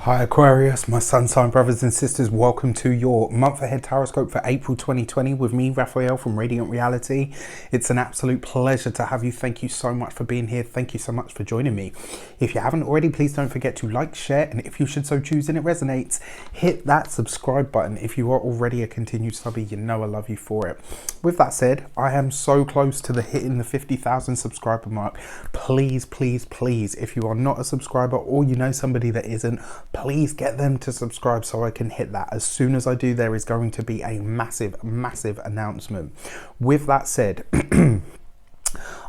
Hi Aquarius, my sun sign brothers and sisters, welcome to your month ahead tarot for April 2020 with me, Raphael from Radiant Reality. It's an absolute pleasure to have you. Thank you so much for being here. Thank you so much for joining me. If you haven't already, please don't forget to like, share, and if you should so choose and it resonates, hit that subscribe button. If you are already a continued subby, you know I love you for it. With that said, I am so close to hitting the 50,000 subscriber mark. Please, please, please, if you are not a subscriber or you know somebody that isn't, please get them to subscribe so I can hit that. As soon as I do, there is going to be a massive, massive announcement. With that said,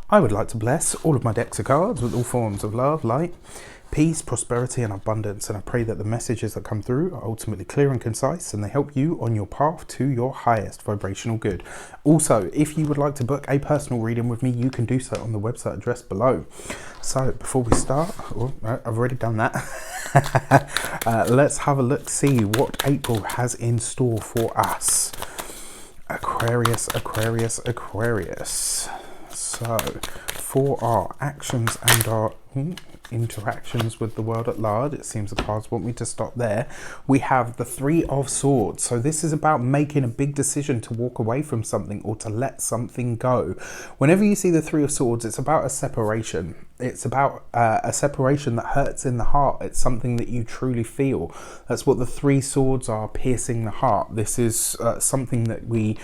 I would like to bless all of my decks of cards with all forms of love, light, peace, prosperity, and abundance. And I pray that the messages that come through are ultimately clear and concise and they help you on your path to your highest vibrational good. Also, if you would like to book a personal reading with me, you can do so on the website address below. So before we start, I've already done that. Let's have a look, see what April has in store for us. Aquarius, Aquarius, Aquarius. So for our actions and our interactions with the world at large, it seems the cards want me to stop there. We have the Three of Swords. So this is about making a big decision to walk away from something or to let something go. Whenever you see the Three of Swords, it's about a separation. It's about a separation that hurts in the heart. It's something that you truly feel. That's what the Three Swords are, piercing the heart. This is something that we,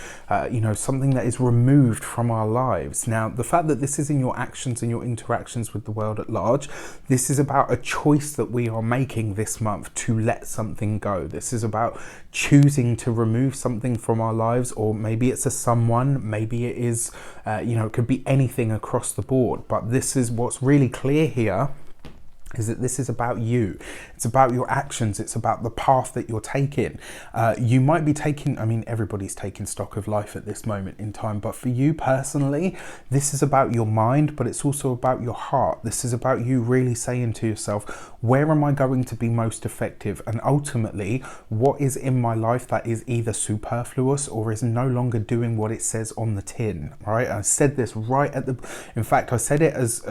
something that is removed from our lives. Now, the fact that this is in your actions and your interactions with the world at large, this is about a choice that we are making this month to let something go. This is about choosing to remove something from our lives, or maybe it's a someone, maybe it is, it could be anything across the board. But this is what's really clear here, is that this is about you. It's about your actions. It's about the path that you're taking. You might be taking, everybody's taking stock of life at this moment in time, but for you personally, this is about your mind, but it's also about your heart. This is about you really saying to yourself, where am I going to be most effective? And ultimately, what is in my life that is either superfluous or is no longer doing what it says on the tin, right? I said this right at in fact, I said it as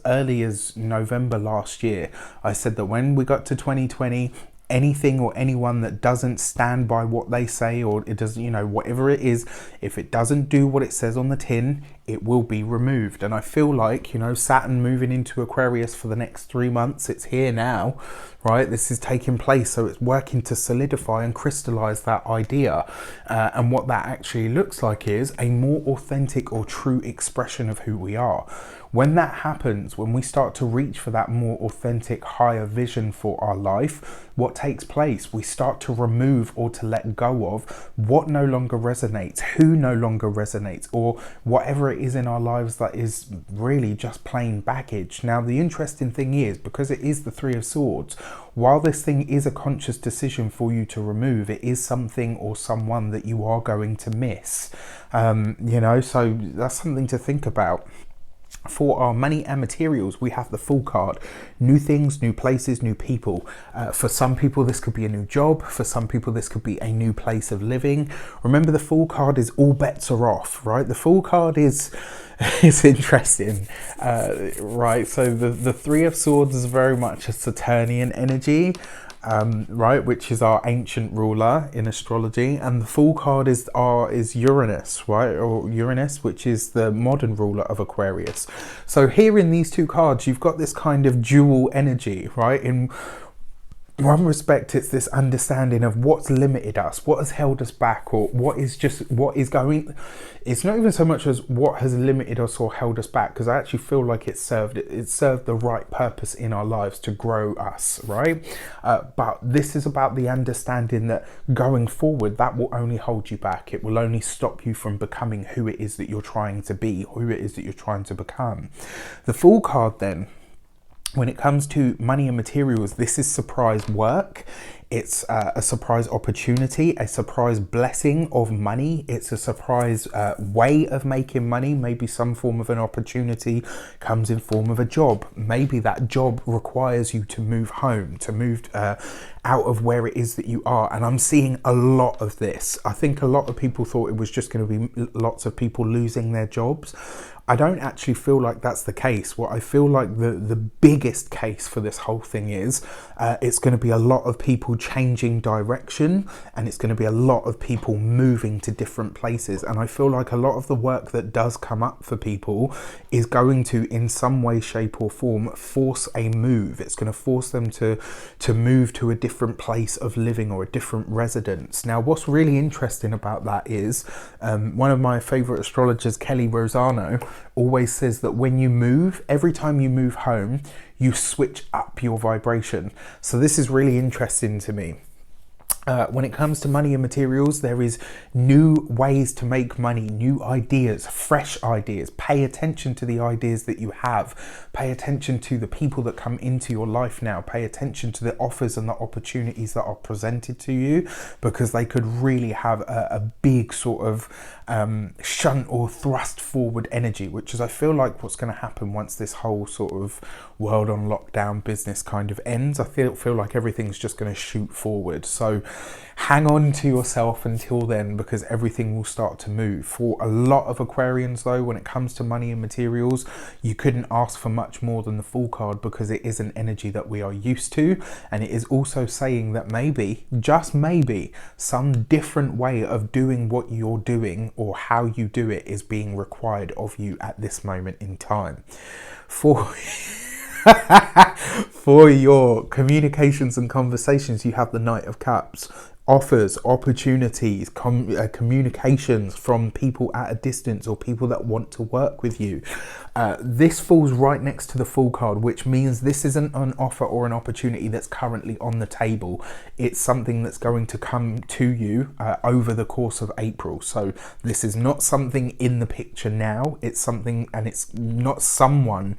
early as November last year. I said that when we got to 2020, anything or anyone that doesn't stand by what they say, or it doesn't, whatever it is, if it doesn't do what it says on the tin, it will be removed. And I feel like, Saturn moving into Aquarius for the next 3 months, it's here now, right? This is taking place. So it's working to solidify and crystallize that idea. And what that actually looks like is a more authentic or true expression of who we are. When that happens, when we start to reach for that more authentic, higher vision for our life, what takes place? We start to remove or to let go of what no longer resonates, who no longer resonates, or whatever it is in our lives that is really just plain baggage. Now, the interesting thing is, because it is the Three of Swords, while this thing is a conscious decision for you to remove, it is something or someone that you are going to miss. So that's something to think about. For our money and materials, we have the Fool card. New things, new places, new people. For some people, this could be a new job. For some people, this could be a new place of living. Remember, the Fool card is all bets are off, right? The Fool card is interesting, right? So the Three of Swords is very much a Saturnian energy. Right, which is our ancient ruler in astrology, and the Fool card is Uranus, right, or Uranus, which is the modern ruler of Aquarius. So here in these two cards, you've got this kind of dual energy, right? In one respect, it's this understanding of what's limited us, what has held us back, or what is going. It's not even so much as what has limited us or held us back, because I actually feel like it served the right purpose in our lives to grow us, right? But this is about the understanding that going forward, that will only hold you back. It will only stop you from becoming who it is that you're trying to be, who it is that you're trying to become. The Fool card then, when it comes to money and materials, this is surprise work. It's a surprise opportunity, a surprise blessing of money. It's a surprise way of making money. Maybe some form of an opportunity comes in form of a job. Maybe that job requires you to move home, to move out of where it is that you are. And I'm seeing a lot of this. I think a lot of people thought it was just going to be lots of people losing their jobs. I don't actually feel like that's the case. What I feel like the biggest case for this whole thing is it's going to be a lot of people changing direction, and it's going to be a lot of people moving to different places. And I feel like a lot of the work that does come up for people is going to, in some way, shape or form, force a move. It's going to force them to move to a different place of living or a different residence. Now, what's really interesting about that is one of my favorite astrologers, Kelly Rosano, always says that when you move, every time you move home, you switch up your vibration. So this is really interesting to me. When it comes to money and materials, there is new ways to make money, new ideas, fresh ideas. Pay attention to the ideas that you have. Pay attention to the people that come into your life now. Pay attention to the offers and the opportunities that are presented to you, because they could really have a big sort of shunt or thrust forward energy, which is, I feel like, what's going to happen once this whole sort of world on lockdown business kind of ends. I feel like everything's just going to shoot forward. So hang on to yourself until then, because everything will start to move. For a lot of Aquarians though, when it comes to money and materials, you couldn't ask for much more than the Fool card, because it is an energy that we are used to, and it is also saying that maybe, just maybe, some different way of doing what you're doing or how you do it is being required of you at this moment in time. For your communications and conversations, you have the Knight of Cups. Offers, opportunities, communications from people at a distance or people that want to work with you. This falls right next to the Fool card, which means this isn't an offer or an opportunity that's currently on the table. It's something that's going to come to you over the course of April. So this is not something in the picture now. It's something, and it's not someone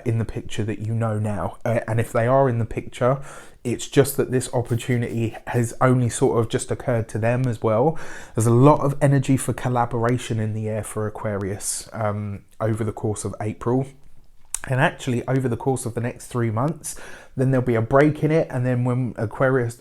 in the picture that you know now. And if they are in the picture, it's just that this opportunity has only sort of just occurred to them as well. There's a lot of energy for collaboration in the air for Aquarius over the course of April. And actually over the course of the next 3 months, then there'll be a break in it. And then when Aquarius,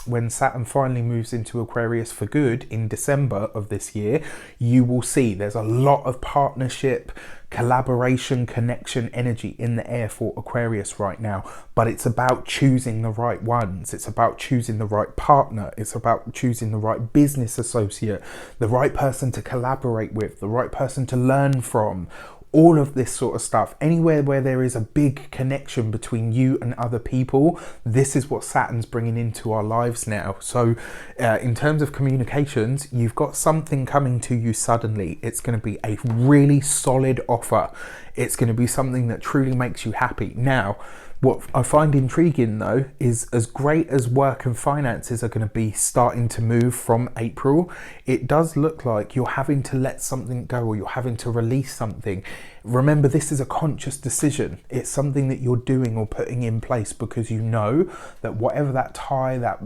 when Saturn finally moves into Aquarius for good in December of this year, you will see there's a lot of partnership, collaboration, connection energy in the air for Aquarius right now. But it's about choosing the right ones. It's about choosing the right partner. It's about choosing the right business associate, the right person to collaborate with, the right person to learn from. All of this sort of stuff. Anywhere where there is a big connection between you and other people, this is what Saturn's bringing into our lives now. So in terms of communications, you've got something coming to you suddenly. It's going to be a really solid offer. It's going to be something that truly makes you happy. Now, what I find intriguing though is, as great as work and finances are going to be starting to move from April, it does look like you're having to let something go, or you're having to release something. Remember, this is a conscious decision. It's something that you're doing or putting in place because you know that whatever that tie, that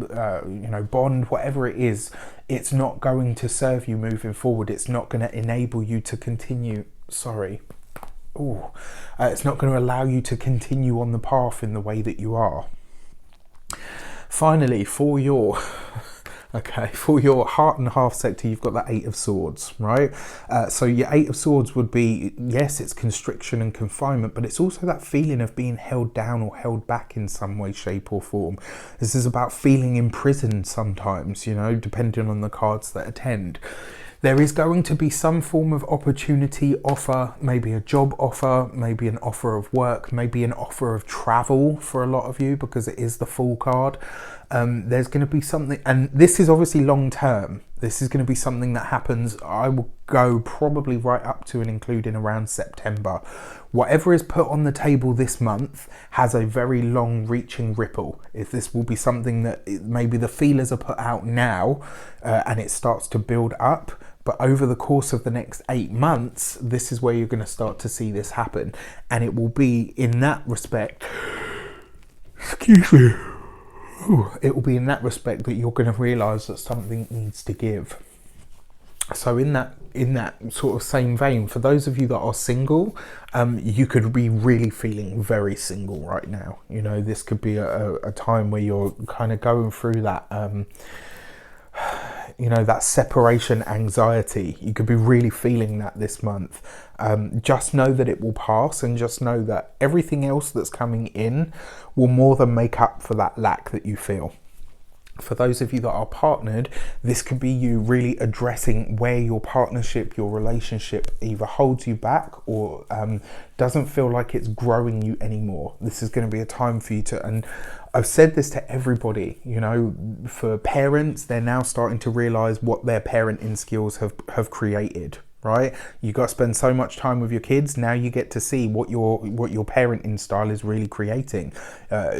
bond, whatever it is, it's not going to serve you moving forward. It's not going to enable you to continue. It's not going to allow you to continue on the path in the way that you are. Finally, for your heart and half sector, you've got the Eight of Swords, right? So your Eight of Swords would be, yes, it's constriction and confinement, but it's also that feeling of being held down or held back in some way, shape or form. This is about feeling imprisoned sometimes, depending on the cards that attend. There is going to be some form of opportunity offer, maybe a job offer, maybe an offer of work, maybe an offer of travel for a lot of you, because it is the Fool card. There's going to be something, and this is obviously long term. This is going to be something that happens, I will go probably right up to and including around September. Whatever is put on the table this month has a very long reaching ripple. If this will be something that maybe the feelers are put out now and it starts to build up, but over the course of the next 8 months, this is where you're going to start to see this happen. And it will be, in that respect, excuse me, it will be in that respect that you're going to realize that something needs to give. So in that sort of same vein, for those of you that are single, you could be really feeling very single right now. You know, this could be a time where you're kind of going through that, you know, that separation anxiety. You could be really feeling that this month. Just know that it will pass, and just know that everything else that's coming in will more than make up for that lack that you feel. For those of you that are partnered, this could be you really addressing where your partnership, your relationship either holds you back or doesn't feel like it's growing you anymore. This is going to be a time for you to, and I've said this to everybody, you know, for parents, they're now starting to realize what their parenting skills have created. Right, you got to spend so much time with your kids. Now you get to see what your parenting style is really creating.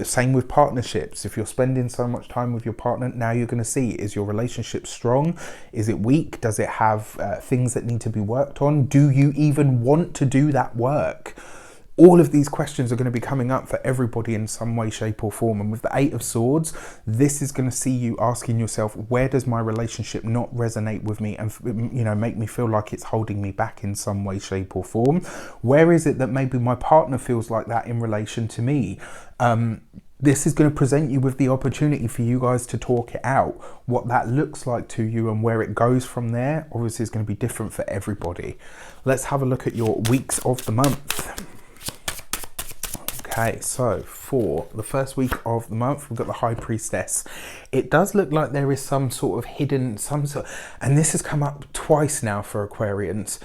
Same with partnerships. If you're spending so much time with your partner, now you're going to see, is your relationship strong? Is it weak? Does it have things that need to be worked on? Do you even want to do that work? All of these questions are going to be coming up for everybody in some way, shape or form. And with the Eight of Swords, this is going to see you asking yourself, where does my relationship not resonate with me and, you know, make me feel like it's holding me back in some way, shape or form? Where is it that maybe my partner feels like that in relation to me? This is going to present you with the opportunity for you guys to talk it out. What that looks like to you and where it goes from there, obviously, is going to be different for everybody. Let's have a look at your weeks of the month. Okay, so for the first week of the month, we've got the High Priestess. It does look like there is some sort of hidden, and this has come up twice now for Aquarians.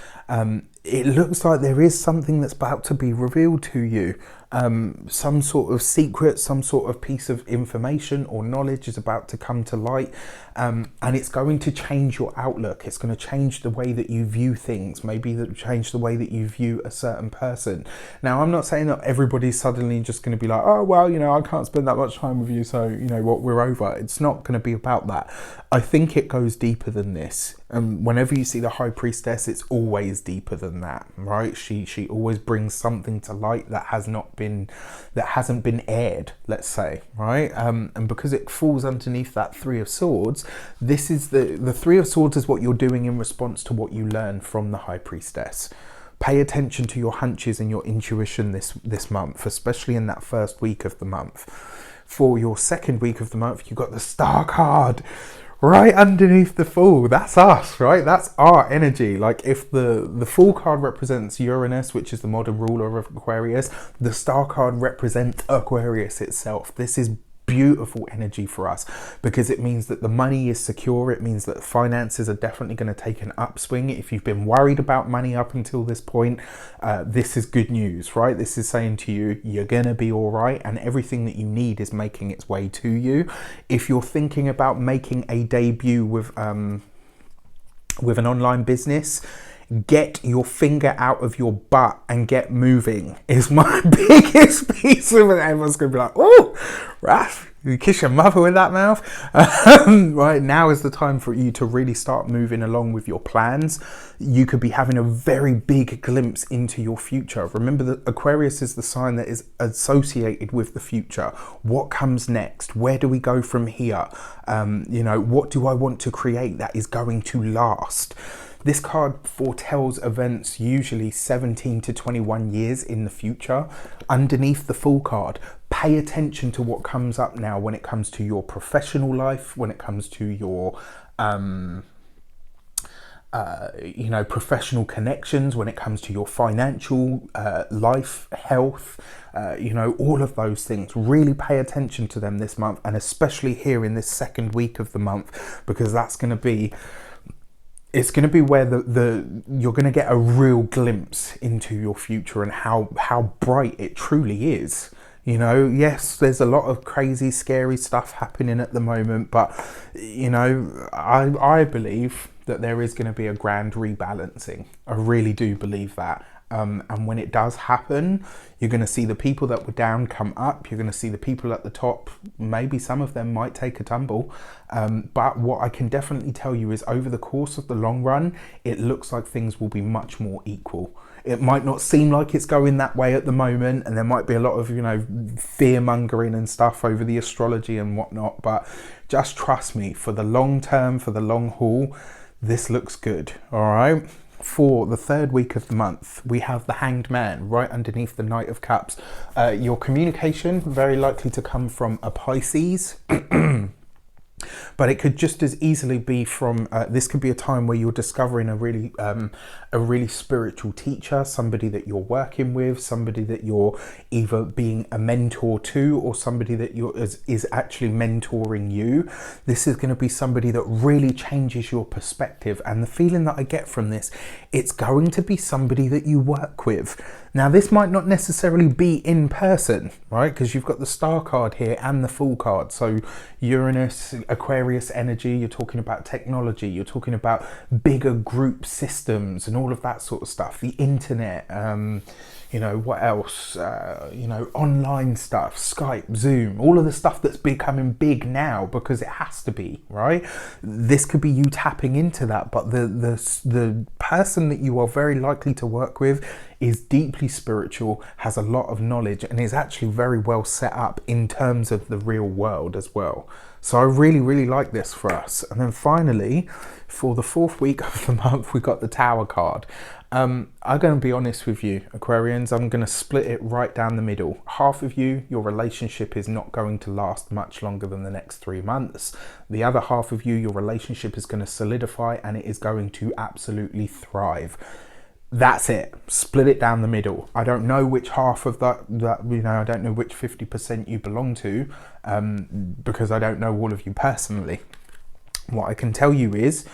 It looks like there is something that's about to be revealed to you. Some sort of secret, some sort of piece of information or knowledge is about to come to light, and it's going to change your outlook. It's going to change the way that you view things, maybe change the way that you view a certain person. Now, I'm not saying that everybody's suddenly just going to be like, oh, well, you know, I can't spend that much time with you, so, you know what, we're over. It's not going to be about that. I think it goes deeper than this. Whenever you see the High Priestess, it's always deeper than that, right? She always brings something to light that hasn't been aired, let's say, right? And because it falls underneath that Three of Swords, this is the Three of Swords is what you're doing in response to what you learn from the High Priestess. Pay attention to your hunches and your intuition this month, especially in that first week of the month. For your second week of the month, you've got the Star card right underneath the Fool. That's us, right? That's our energy. Like, if the Fool card represents Uranus, which is the modern ruler of Aquarius, the Star card represents Aquarius itself. This is beautiful energy for us because it means that the money is secure. It means that finances are definitely going to take an upswing. If you've been worried about money up until this point, this is good news, right? This is saying to you, you're gonna be all right, and everything that you need is making its way to you. If you're thinking about making a debut with an online business, get your finger out of your butt and get moving is my biggest piece of it. Everyone's going to be like, oh, Raph, you kiss your mother with that mouth. Right, now is the time for you to really start moving along with your plans. You could be having a very big glimpse into your future. Remember that Aquarius is the sign that is associated with the future. What comes next? Where do we go from here? You know, what do I want to create that is going to last? This card foretells events usually 17 to 21 years in the future. Underneath the Fool card, pay attention to what comes up now when it comes to your professional life, when it comes to your you know, professional connections, when it comes to your financial life, health, you know, all of those things. Really pay attention to them this month, and especially here in this second week of the month, because that's going to be, it's going to be where you're going to get a real glimpse into your future and how bright it truly is. You know, yes, there's a lot of crazy, scary stuff happening at the moment, but, you know, I believe that there is going to be a grand rebalancing. I really do believe that. And when it does happen, you're going to see the people that were down come up. You're going to see the people at the top. Maybe some of them might take a tumble. But what I can definitely tell you is over the course of the long run, it looks like things will be much more equal. It might not seem like it's going that way at the moment, and there might be a lot of, you know, fear mongering and stuff over the astrology and whatnot, but just trust me, for the long term, for the long haul, this looks good. All right. For the third week of the month, we have the Hanged Man right underneath the Knight of Cups. Your communication very likely to come from a Pisces. But it could just as easily be from, this could be a time where you're discovering a really spiritual teacher, somebody that you're working with, somebody that you're either being a mentor to, or somebody that is actually mentoring you. This is going to be somebody that really changes your perspective. And the feeling that I get from this, it's going to be somebody that you work with. Now, this might not necessarily be in person, right? Because you've got the Star card here and the Fool card. So Uranus, Aquarius energy, you're talking about technology, you're talking about bigger group systems and all of that sort of stuff. The internet, you know, what else? You know, online stuff, Skype, Zoom, all of the stuff that's becoming big now because it has to be, right? This could be you tapping into that, but the person that you are very likely to work with is deeply spiritual, has a lot of knowledge, and is actually very well set up in terms of the real world as well. So I really, really like this for us. And then finally, for the fourth week of the month, we got the Tower card. I'm going to be honest with you, Aquarians, I'm going to split it right down the middle. Half of you, your relationship is not going to last much longer than the next 3 months. The other half of you, your relationship is going to solidify and it is going to absolutely thrive. That's it. Split it down the middle. I don't know which half of that you know, I don't know which 50% you belong to, because I don't know all of you personally. What I can tell you is,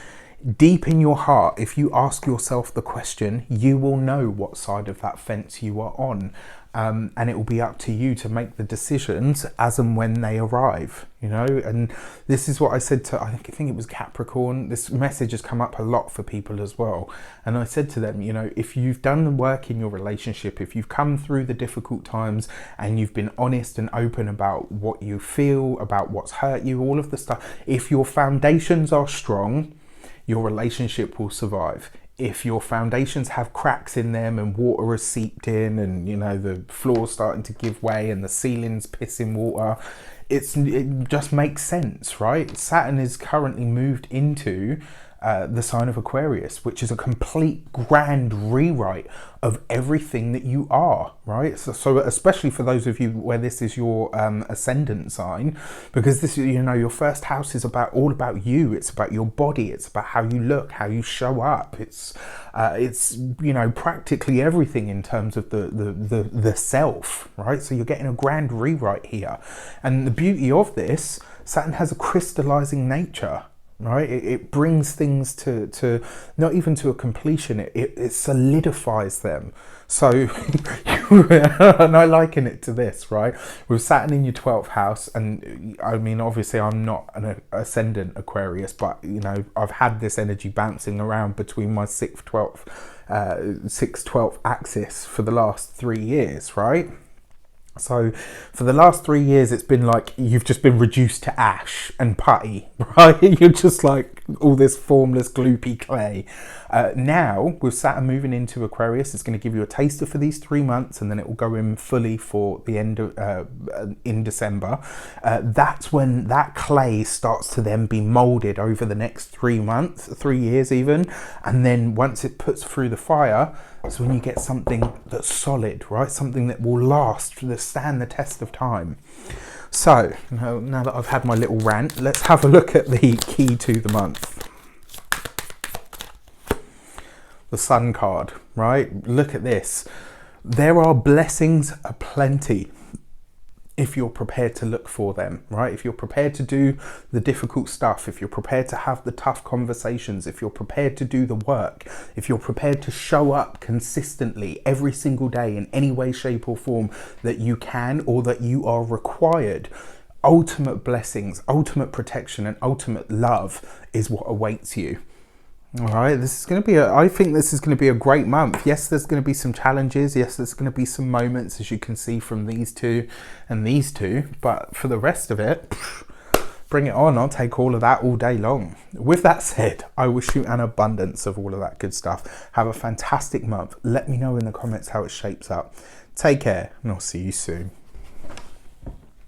deep in your heart, if you ask yourself the question, you will know what side of that fence you are on. And it will be up to you to make the decisions as and when they arrive, you know. And this is what I said to, I think it was Capricorn. This message has come up a lot for people as well. And I said to them, you know, if you've done the work in your relationship, if you've come through the difficult times and you've been honest and open about what you feel, about what's hurt you, all of the stuff, if your foundations are strong, your relationship will survive. If your foundations have cracks in them and water has seeped in and, you know, the floor's starting to give way and the ceiling's pissing water, it just makes sense, right? Saturn is currently moved into the sign of Aquarius, which is a complete grand rewrite of everything that you are, right? So especially for those of you where this is your ascendant sign, because this, you know, your first house is all about you. It's about your body. It's about how you look, how you show up. It's you know, practically everything in terms of the self, right? So you're getting a grand rewrite here, and the beauty of this, Saturn has a crystallizing nature. Right, it brings things to not even to a completion. It solidifies them. So, and I liken it to this, right? With Saturn in your 12th house, and I mean, obviously, I'm not an ascendant Aquarius, but you know, I've had this energy bouncing around between my 6th, 12th axis for the last 3 years, right? So for the last 3 years, it's been like you've just been reduced to ash and putty, right? You're just like all this formless, gloopy clay. Now, with Saturn moving into Aquarius, it's going to give you a taster for these 3 months, and then it will go in fully for the end of, in December. That's when that clay starts to then be molded over the next 3 months, 3 years even. And then once it puts through the fire, so when you get something that's solid, right? Something that will last, to stand the test of time. So, now that I've had my little rant, let's have a look at the key to the month. The Sun card, right? Look at this. There are blessings aplenty if you're prepared to look for them, right? If you're prepared to do the difficult stuff, if you're prepared to have the tough conversations, if you're prepared to do the work, if you're prepared to show up consistently every single day in any way, shape or form that you can or that you are required, ultimate blessings, ultimate protection and ultimate love is what awaits you. All right, this is going to be I think this is going to be a great month. Yes, there's going to be some challenges. Yes, there's going to be some moments, as you can see from these two and these two. But for the rest of it, Bring it on. I'll take all of that all day long. With that said, I wish you an abundance of all of that good stuff. Have a fantastic month. Let me know in the comments how it shapes up. Take care, and I'll see you soon.